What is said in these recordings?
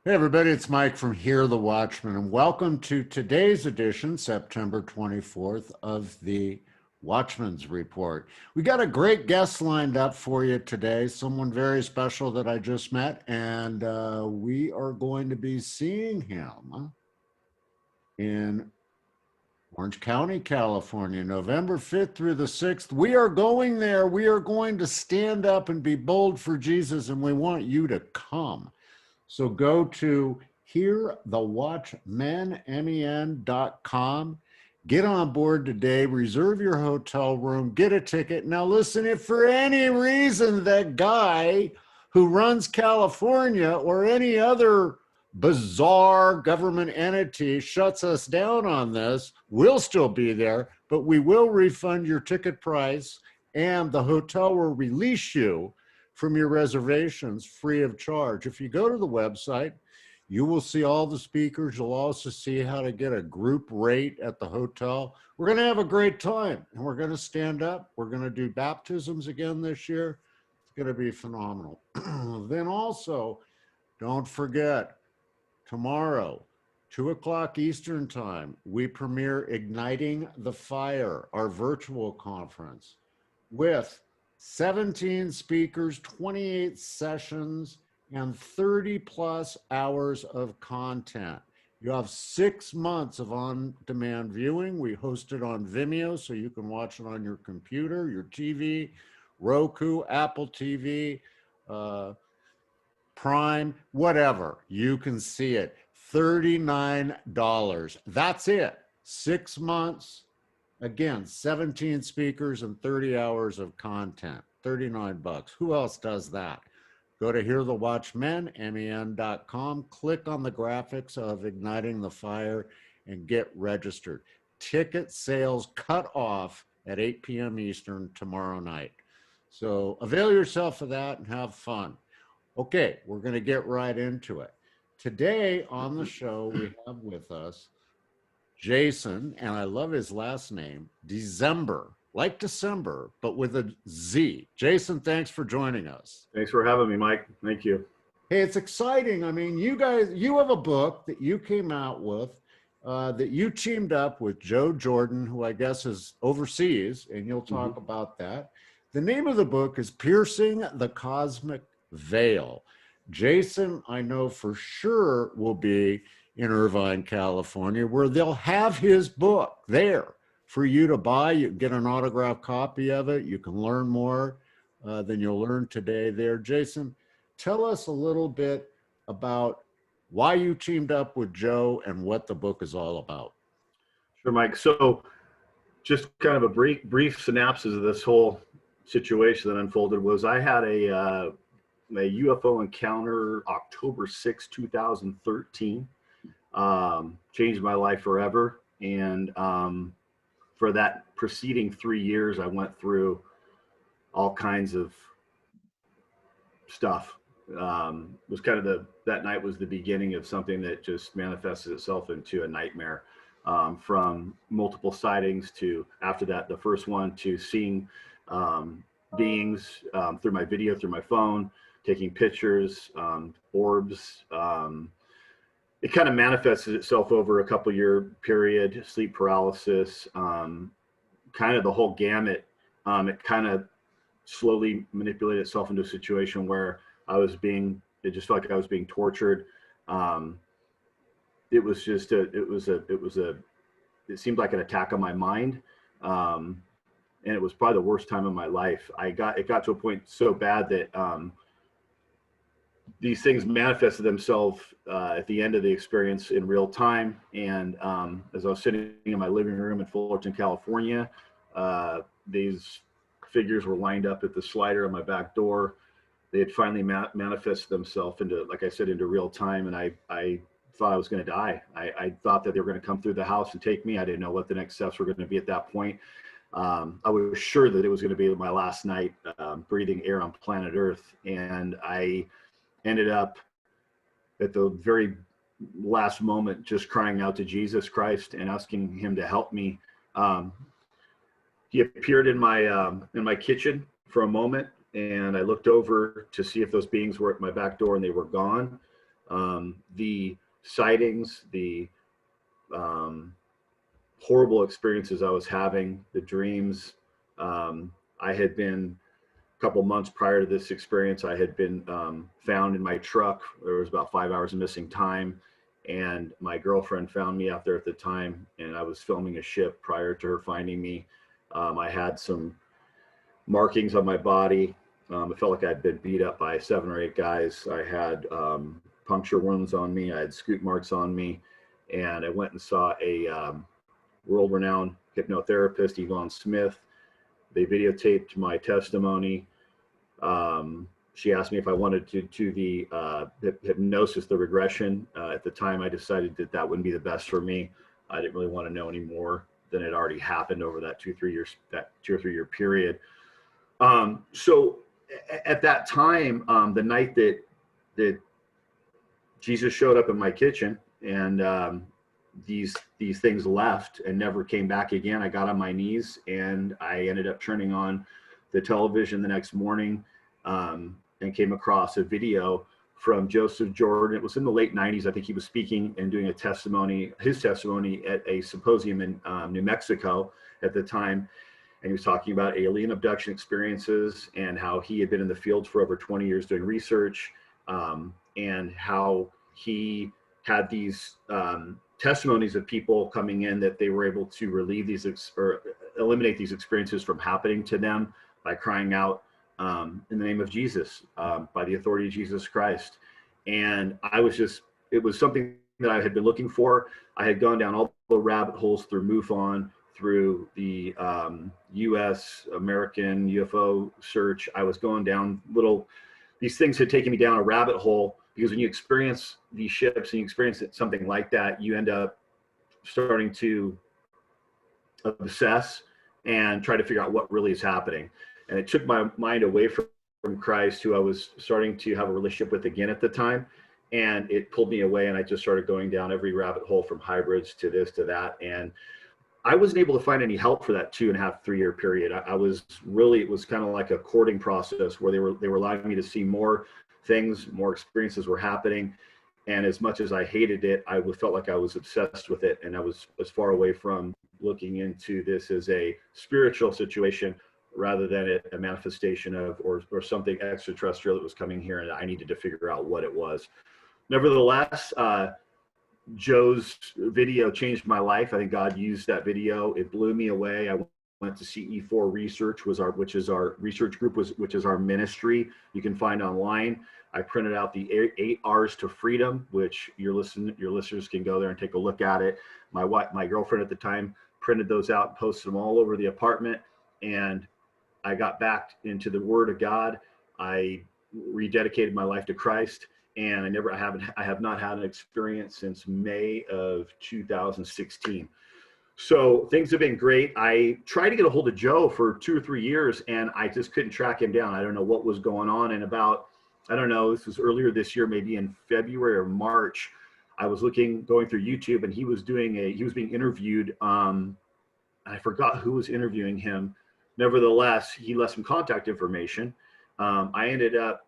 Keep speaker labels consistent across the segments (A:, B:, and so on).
A: Hey everybody, it's Mike from Here the Watchmen, and welcome to today's edition, September 24th, of the Watchmen's Report. We got a great guest lined up for you today, someone very special that I just met, and we are going to be seeing him in Orange County, California, November 5th through the 6th. We are going there. We are going to stand up and be bold for Jesus, and we want you to come. So go to hearthewatchman.com. Get on board today, reserve your hotel room, get a ticket. Now listen, if for any reason that guy who runs California or any other bizarre government entity shuts us down on this, we'll still be there, but we will refund your ticket price and the hotel will release you from your reservations free of charge. If you go to the website, you will see all the speakers. You'll also see how to get a group rate at the hotel. We're going to have a great time, and we're going to stand up. We're going to do baptisms again this year. It's going to be phenomenal. Then also, don't forget, tomorrow, 2 o'clock Eastern time, we premiere Igniting the Fire, our virtual conference, with 17 speakers, 28 sessions, and 30 plus hours of content. You have 6 months of on-demand viewing. We host it on Vimeo, so you can watch it on your computer, your TV, Roku, Apple TV, Prime, whatever. You can see it. $39. That's it. 6 months. Again, 17 speakers and 30 hours of content, $39. Who else does that? Go to hearthewatchman.com, click on the graphics of Igniting the Fire and get registered. Ticket sales cut off at 8 p.m. Eastern tomorrow night. So avail yourself of that and have fun. Okay, we're going to get right into it. Today on the show, we have with us Jason, and I love his last name, Dezember, like December, but with a Z. Jason, thanks for joining us.
B: Thanks for having me, Mike. Thank you.
A: Hey, it's exciting. I mean, you guys, you have a book that you came out with that you teamed up with Joe Jordan, who I guess is overseas, and you'll talk about that. The name of the book is Piercing the Cosmic Veil. Jason, I know for sure will be in Irvine, California, where they'll have his book there for you to buy. You can get an autographed copy of it. You can learn more than you'll learn today there. Jason, tell us a little bit about why you teamed up with Joe and what the book is all about.
B: Sure, Mike. So just kind of a brief synopsis of this whole situation that unfolded was I had a UFO encounter October 6, 2013. Changed my life forever. And for that preceding 3 years, I went through all kinds of stuff. Was kind of that night was the beginning of something that just manifested itself into a nightmare. From multiple sightings to, after that, the first one, to seeing beings through my video, through my phone, taking pictures, orbs. It kind of manifested itself over a couple year period, sleep paralysis, kind of the whole gamut. It kind of slowly manipulated itself into a situation where it just felt like I was being tortured. It was just it seemed like an attack on my mind. And it was probably the worst time of my life. It got to a point so bad that these things manifested themselves at the end of the experience in real time. And as I was sitting in my living room in Fullerton, California, these figures were lined up at the slider on my back door. They had finally manifested themselves into, like I said, into real time. And I thought I was going to die. I thought that they were going to come through the house and take me. I didn't know what the next steps were going to be at that point. I was sure that it was going to be my last night breathing air on planet Earth. And I ended up at the very last moment just crying out to Jesus Christ and asking him to help me. He appeared in my kitchen for a moment, and I looked over to see if those beings were at my back door, and they were gone. The sightings, the horrible experiences I was having, the dreams. I had been, a couple months prior to this experience, I had been found in my truck. There was about 5 hours of missing time. And my girlfriend found me out there at the time, and I was filming a ship prior to her finding me. I had some markings on my body. It felt like I'd been beat up by 7 or 8 guys. I had puncture wounds on me. I had scoop marks on me. And I went and saw a world-renowned hypnotherapist, Yvonne Smith. They videotaped my testimony. She asked me if I wanted to do the hypnosis, the regression. At the time, I decided that that wouldn't be the best for me. I didn't really want to know any more than had already happened over that 2 or 3 year period. So at that time, the night that Jesus showed up in my kitchen, and these things left and never came back again, I got on my knees and I ended up turning on the television the next morning, and came across a video from Joseph Jordan. It was in the late 90s. I think he was speaking and doing his testimony at a symposium in New Mexico at the time. And he was talking about alien abduction experiences and how he had been in the field for over 20 years doing research, and how he had these testimonies of people coming in that they were able to relieve these or eliminate these experiences from happening to them by crying out in the name of Jesus, by the authority of Jesus Christ. And it was something that I had been looking for. I had gone down all the rabbit holes through MUFON, through the US American UFO search. I was going down these things had taken me down a rabbit hole, because when you experience these ships and you experience something like that, you end up starting to obsess and try to figure out what really is happening. And it took my mind away from Christ, who I was starting to have a relationship with again at the time. And it pulled me away, and I just started going down every rabbit hole, from hybrids to this to that. And I wasn't able to find any help for that 2.5, 3 year period. It was kind of like a courting process where they were allowing me to see more things, more experiences were happening. And as much as I hated it, I felt like I was obsessed with it. And I was as far away from looking into this as a spiritual situation rather than a manifestation of, or something extraterrestrial that was coming here, and I needed to figure out what it was. Nevertheless, Joe's video changed my life. I think God used that video. It blew me away. I went to CE4 Research, which is our research group, which is our ministry. You can find online. I printed out the 8 R's to Freedom, which your listeners can go there and take a look at it. My girlfriend at the time printed those out and posted them all over the apartment. And I got back into the Word of God. I rededicated my life to Christ. And I have not had an experience since May of 2016. So things have been great. I tried to get a hold of Joe for 2 or 3 years, and I just couldn't track him down. I don't know what was going on. And this was earlier this year, maybe in February or March, I was going through YouTube, and he was being interviewed. I forgot who was interviewing him. Nevertheless, he left some contact information. I ended up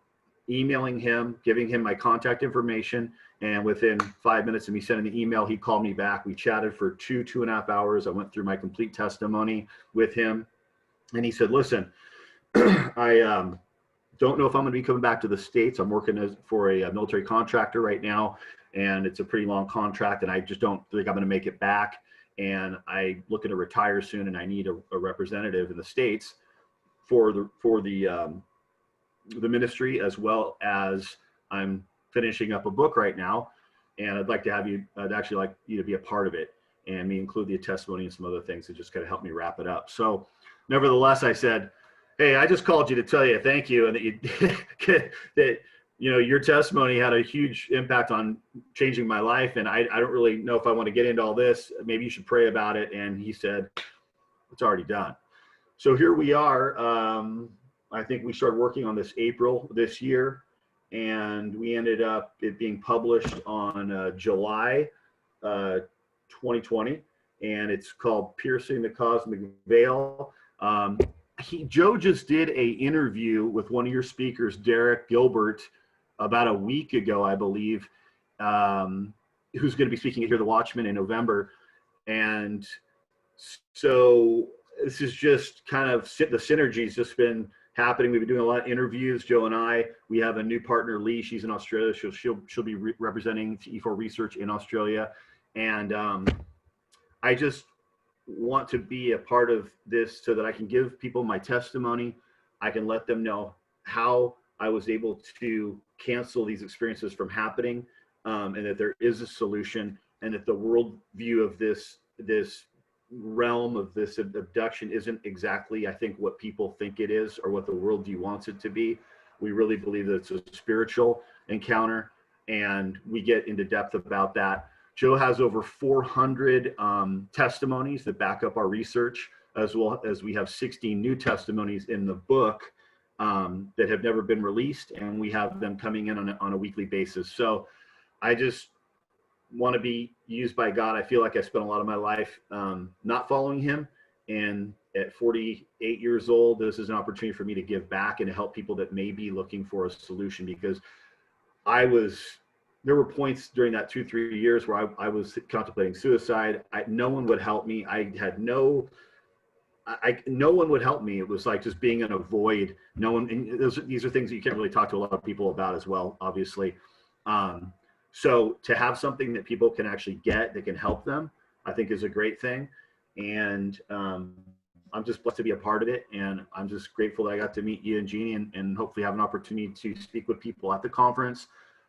B: emailing him, giving him my contact information, and within 5 minutes of me sending the email, he called me back. We chatted for 2.5 hours. I went through my complete testimony with him, and he said, listen, I don't know if I'm going to be coming back to the States. I'm working for a military contractor right now, and it's a pretty long contract, and I just don't think I'm going to make it back. And I'm looking to retire soon, and I need a representative in the States for the ministry, as well as I'm finishing up a book right now, and I'd actually like you to be a part of it, and me include the testimony and some other things to just kind of help me wrap it up. So nevertheless, I said, hey, I just called you to tell you thank you, and that your testimony had a huge impact on changing my life, and I don't really know if I want to get into all this. Maybe you should pray about it. And he said, it's already done. So here we are. I think we started working on this April this year, and we ended up it being published on July 2020, and it's called Piercing the Cosmic Veil. Joe just did a interview with one of your speakers, Derek Gilbert, about a week ago, I believe, who's going to be speaking here at the Watchmen in November. And so this is just kind of the synergy's just been happening. We've been doing a lot of interviews, Joe and I. We have a new partner, Lee. She's in Australia. She'll be representing E4 Research in Australia. And I just want to be a part of this so that I can give people my testimony. I can let them know how I was able to cancel these experiences from happening, and that there is a solution, and that the worldview of this realm of this abduction isn't exactly, I think, what people think it is or what the worldview wants it to be. We really believe that it's a spiritual encounter, and we get into depth about that. Joe has over 400 testimonies that back up our research, as well as we have 60 new testimonies in the book that have never been released, and we have them coming in on a weekly basis. So I just want to be used by God. I feel like I spent a lot of my life not following him, and at 48 years old, this is an opportunity for me to give back and to help people that may be looking for a solution, because there were points during that 2-3 years where I was contemplating suicide. No one would help me. No one would help me. It was like just being in a void. No one, and these are things that you can't really talk to a lot of people about as well, obviously. So to have something that people can actually get that can help them, I think is a great thing. And I'm just blessed to be a part of it. And I'm just grateful that I got to meet you and Jeannie, and hopefully have an opportunity to speak with people at the conference,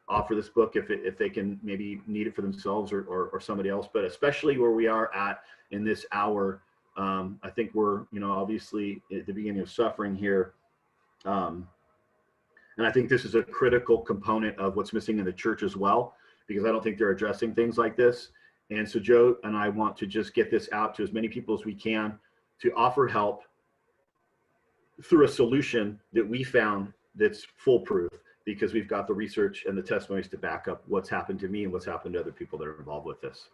B: offer this book if they can maybe need it for themselves or somebody else. But especially where we are at in this hour, I think we're, obviously at the beginning of suffering here. And I think this is a critical component of what's missing in the church as well, because I don't think they're addressing things like this. And so Joe and I want to just get this out to as many people as we can, to offer help through a solution that we found that's foolproof, because we've got the research and the testimonies to back up what's happened to me and what's happened to other people that are involved with this.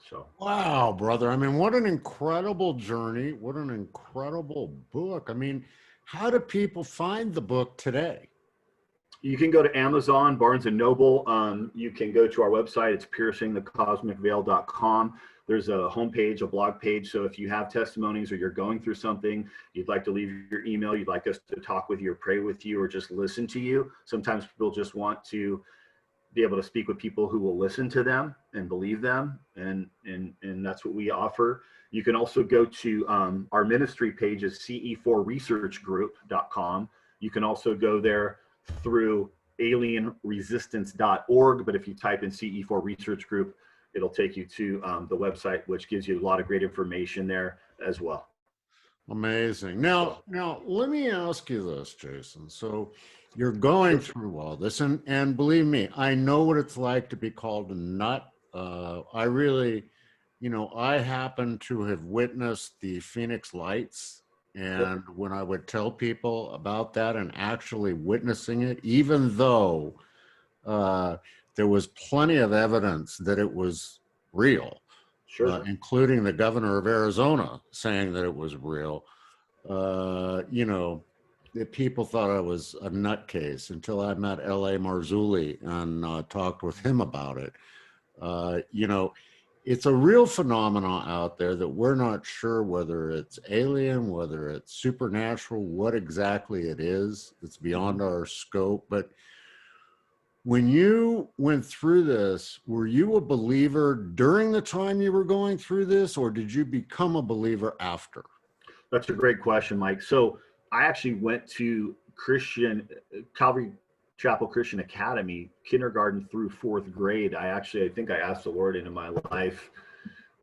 B: So.
A: Wow, brother. I mean, what an incredible journey. What an incredible book. I mean, how do people find the book today?
B: You can go to Amazon, Barnes and Noble. You can go to our website. It's piercingthecosmicveil.com. There's a homepage, a blog page. So if you have testimonies or you're going through something, you'd like to leave your email, you'd like us to talk with you or pray with you or just listen to you. Sometimes people just want to be able to speak with people who will listen to them and believe them. And that's what we offer. You can also go to our ministry page is ce4researchgroup.com. You can also go there through alienresistance.org. But if you type in CE4 Research Group, it'll take you to the website, which gives you a lot of great information there as well.
A: Amazing. Now let me ask you this, Jason. So you're going through all this, and believe me, I know what it's like to be called a nut. I really, I happen to have witnessed the Phoenix Lights. And when I would tell people about that and actually witnessing it, even though there was plenty of evidence that it was real,
B: sure,
A: including the governor of Arizona saying that it was real, the people thought I was a nutcase until I met L.A. Marzulli and talked with him about it. It's a real phenomenon out there that we're not sure whether it's alien, whether it's supernatural, what exactly it is. It's beyond our scope. But when you went through this, were you a believer during the time you were going through this, or did you become a believer after?
B: That's a great question, Mike. So I actually went to Calvary Chapel Christian Academy, kindergarten through 4th grade. I think I asked the Lord into my life.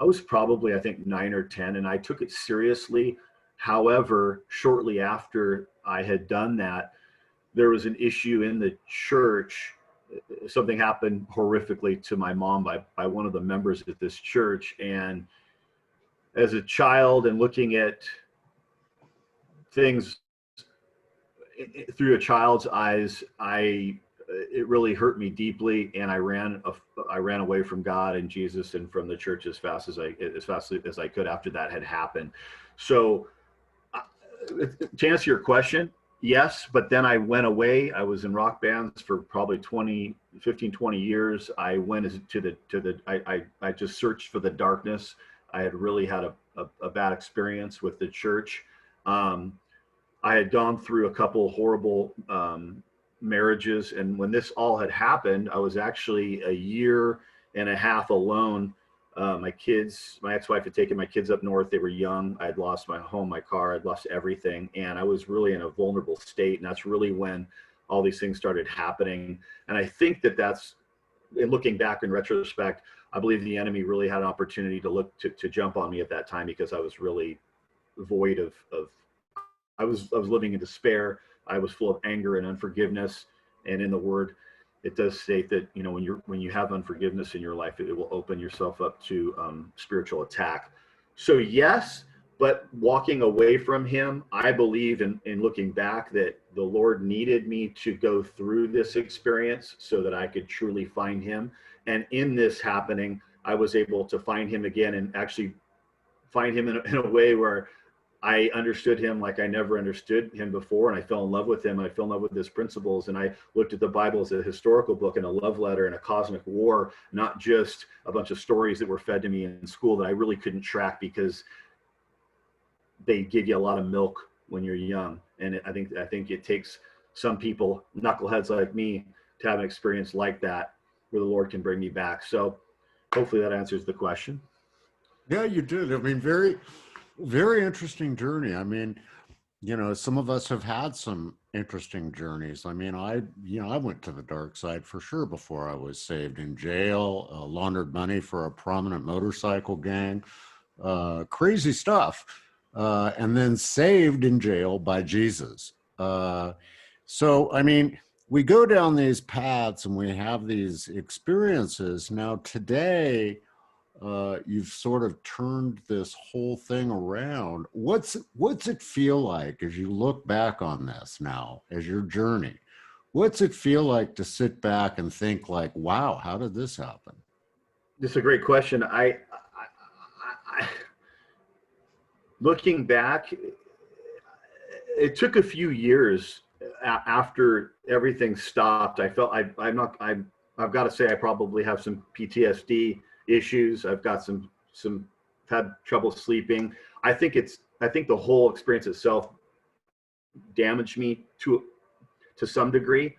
B: I was probably, 9 or 10, and I took it seriously. However, shortly after I had done that, there was an issue in the church. Something happened horrifically to my mom by one of the members at this church. And as a child and looking at things through a child's eyes, it really hurt me deeply, and I ran away from God and Jesus and from the church as fast as I could after that had happened. So, to answer your question, Yes, but then I went away. I was in rock bands for probably 15, 20 years. I went I just searched for the darkness. I had really had a bad experience with the church. Um, I had gone through a couple horrible marriages. And when this all had happened, I was actually a year and a half alone. My ex-wife had taken my kids up north. They were young. I had lost my home, my car. I'd lost everything. And I was really in a vulnerable state. And that's really when all these things started happening. And I think that's, in looking back in retrospect, I believe the enemy really had an opportunity to jump on me at that time, because I was really void of I was living in despair. I was full of anger and unforgiveness. And in the word, it does state that, you know, when you have unforgiveness in your life, it will open yourself up to spiritual attack. So yes, but walking away from him, I believe in looking back that the Lord needed me to go through this experience so that I could truly find him. And in this happening, I was able to find him again, and actually find him in a way where I understood him like I never understood him before, and I fell in love with him. I fell in love with his principles, and I looked at the Bible as a historical book and a love letter and a cosmic war, not just a bunch of stories that were fed to me in school that I really couldn't track, because they give you a lot of milk when you're young. And I think it takes some people, knuckleheads like me, to have an experience like that where the Lord can bring me back. So hopefully that answers the question.
A: Yeah, you did. I mean, very, very interesting journey. I mean, you know, some of us have had some interesting journeys. I mean, I went to the dark side for sure before I was saved. In jail, laundered money for a prominent motorcycle gang, crazy stuff, and then saved in jail by Jesus. So, I mean, we go down these paths and we have these experiences. Now, today, you've sort of turned this whole thing around. What's it feel like as you look back on this now, as your journey? What's it feel like to sit back and think like, wow, how did this happen?
B: This is a great question. I looking back, it took a few years after everything stopped. I felt I've got to say I probably have some PTSD issues. I've got some had trouble sleeping. I think the whole experience itself damaged me to some degree.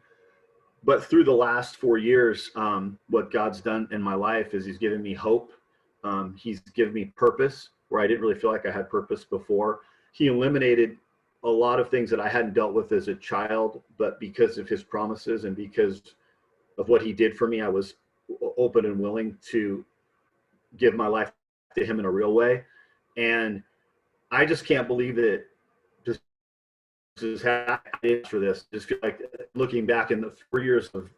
B: But through the last 4 years, what God's done in my life is he's given me hope. He's given me purpose where I didn't really feel like I had purpose before. He eliminated a lot of things that I hadn't dealt with as a child, but because of his promises and because of what he did for me, I was open and willing to give my life to him in a real way. And I just can't believe that this is happening for this. Just feel like looking back in the 4 years of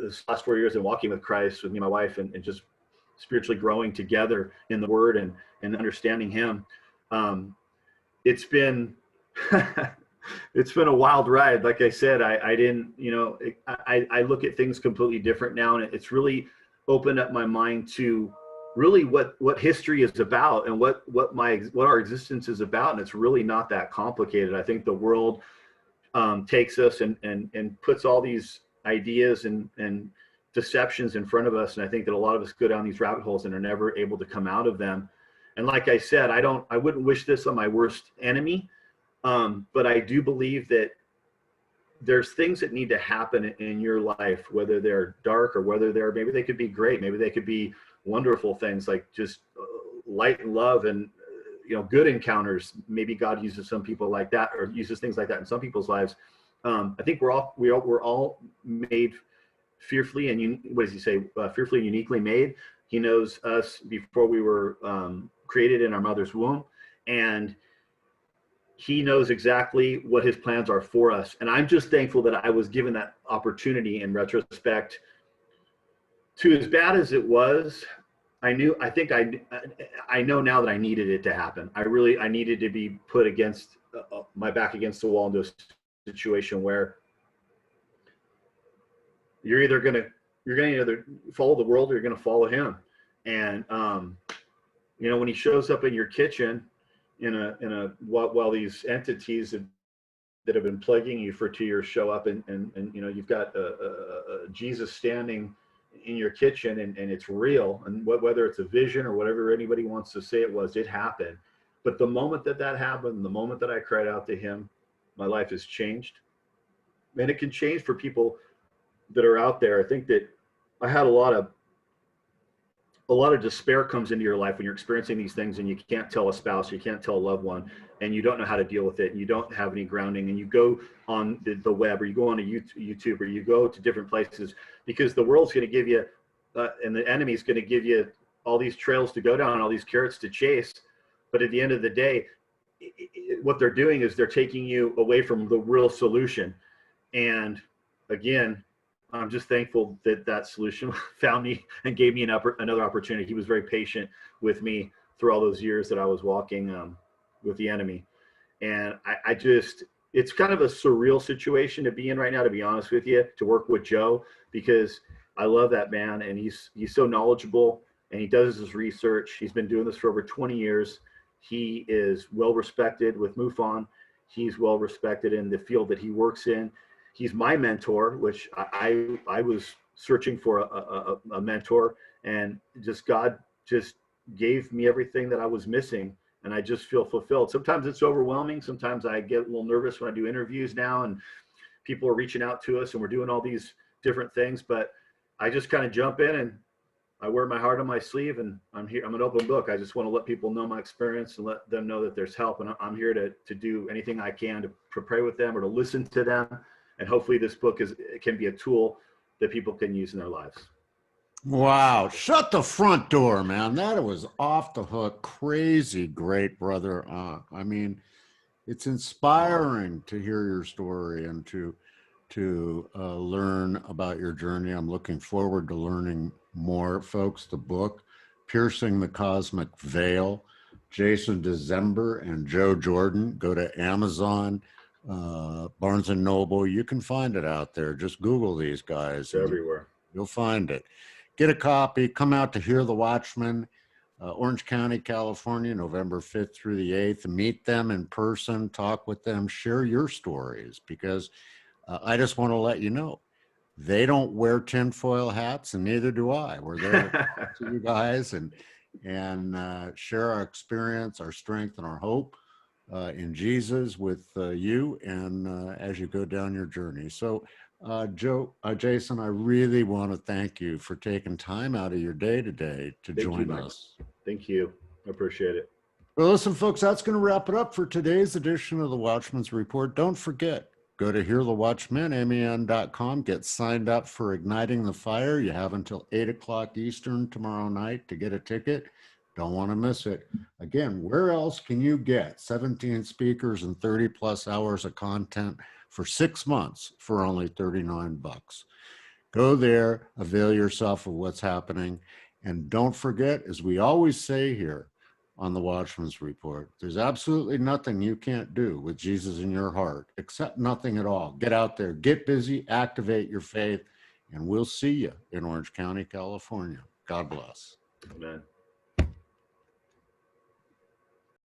B: this last 4 years and walking with Christ with me and my wife, and just spiritually growing together in the word and understanding him. It's been it's been a wild ride. Like I said, I didn't, you know, I look at things completely different now, and it's really opened up my mind to really what history is about and what our existence is about. And it's really not that complicated. I think the world takes us and puts all these ideas and deceptions in front of us. And I think that a lot of us go down these rabbit holes and are never able to come out of them. And like I said, I wouldn't wish this on my worst enemy. But I do believe that there's things that need to happen in your life, whether they're dark or whether maybe they could be great. Maybe they could be wonderful things like just light and love and, you know, good encounters. Maybe God uses some people like that, or uses things like that in some people's lives. I think we're all made fearfully and what does he say? Fearfully and uniquely made. He knows us before we were created in our mother's womb, and he knows exactly what his plans are for us. And I'm just thankful that I was given that opportunity in retrospect. To as bad as it was, I know now that I needed it to happen. I needed to be put against my back against the wall into a situation where you're going to either follow the world or you're going to follow him. And you know, when he shows up in your kitchen while these entities have that have been plaguing you for 2 years show up, and you know, you've got a Jesus standing in your kitchen, and it's real, and whether it's a vision or whatever anybody wants to say it was, it happened. But the moment that happened, the moment that I cried out to him, my life has changed. And it can change for people that are out there. I think that I had a lot of despair comes into your life when you're experiencing these things, and you can't tell a spouse, you can't tell a loved one, and you don't know how to deal with it, and you don't have any grounding, and you go on the web, or you go on a YouTube, or you go to different places, because the world's going to give you, and the enemy's going to give you all these trails to go down, all these carrots to chase. But at the end of the day, what they're doing is they're taking you away from the real solution. And again, I'm just thankful that that solution found me and gave me another opportunity. He was very patient with me through all those years that I was walking with the enemy. And I just, it's kind of a surreal situation to be in right now, to be honest with you, to work with Joe, because I love that man, and he's so knowledgeable, and he does his research. He's been doing this for over 20 years. He is well respected with MUFON. He's well respected in the field that he works in. He's my mentor, which I was searching for a mentor, and just God just gave me everything that I was missing, and I just feel fulfilled. Sometimes it's overwhelming. Sometimes I get a little nervous when I do interviews now, and people are reaching out to us, and we're doing all these different things, but I just kind of jump in, and I wear my heart on my sleeve, and I'm here. I'm an open book. I just want to let people know my experience and let them know that there's help, and I'm here to do anything I can to pray with them or to listen to them. And hopefully this book can be a tool that people can use in their lives.
A: Wow. Shut the front door, man. That was off the hook. Crazy great, brother. I mean, it's inspiring to hear your story and to learn about your journey. I'm looking forward to learning more, folks. The book, Piercing the Cosmic Veil, Jason Dezember and Joe Jordan. Go to Amazon, Barnes and Noble. You can find it out there. Just Google these guys.
B: It's everywhere.
A: You'll find it. Get a copy. Come out to hear the Watchmen, Orange County, California, November 5th through the 8th. Meet them in person, talk with them, share your stories, because I just want to let you know, they don't wear tinfoil hats, and neither do I. We're there to you guys and share our experience, our strength, and our hope in Jesus with you, and as you go down your journey. So, Jason, I really want to thank you for taking time out of your day today to join us.
B: Thank you. I appreciate it.
A: Well, listen, folks, that's going to wrap it up for today's edition of the Watchman's Report. Don't forget, go to hearthewatchmen.com, get signed up for Igniting the Fire. You have until 8 o'clock Eastern tomorrow night to get a ticket. Don't want to miss it. Again, where else can you get 17 speakers and 30 plus hours of content for 6 months for only $39? Go there, avail yourself of what's happening. And don't forget, as we always say here on the Watchman's Report, there's absolutely nothing you can't do with Jesus in your heart, except nothing at all. Get out there, get busy, activate your faith, and we'll see you in Orange County, California. God bless.
B: Amen.